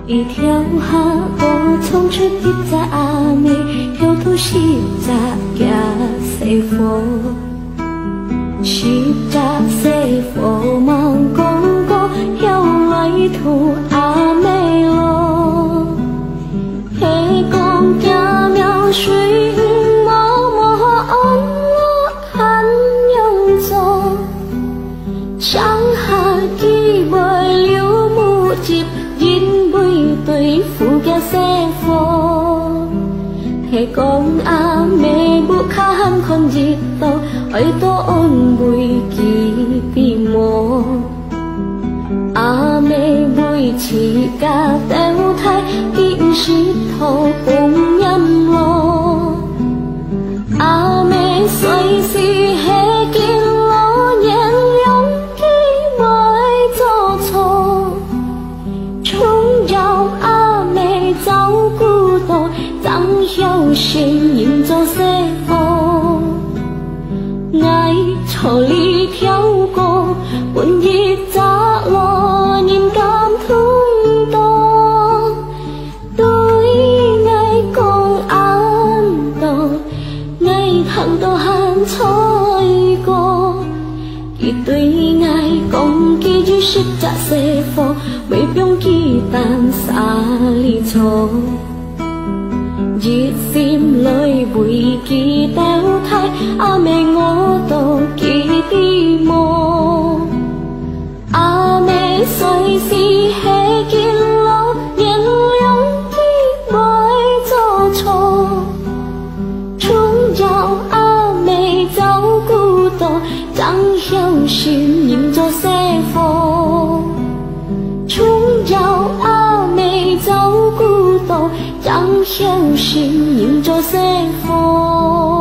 一条河冲出一只阿妹，有土十只假西佛，十只西佛忙公公，有来土阿妹咯，黑公家苗水默默安我看永走，上下几杯流木接。对付嘅西风，係講阿妹不堪看熱度，愛多安慰幾邊麼？阿妹每次家掉太見石頭碰人咯，阿妹隨時係見我人用機會做錯。有心迎着西風，愛錯離條過，半夜砸落人間痛多，對愛講安道，愛行到很錯過，佢對愛講幾句實在西風，未必幾單沙離錯。熱心裏會記掉太阿妹我都記啲麼？阿妹隨時係見我人兩啲會做錯，從有阿妹走孤獨，張有心迎着西風，從有阿妹走孤獨。張有心迎着西風。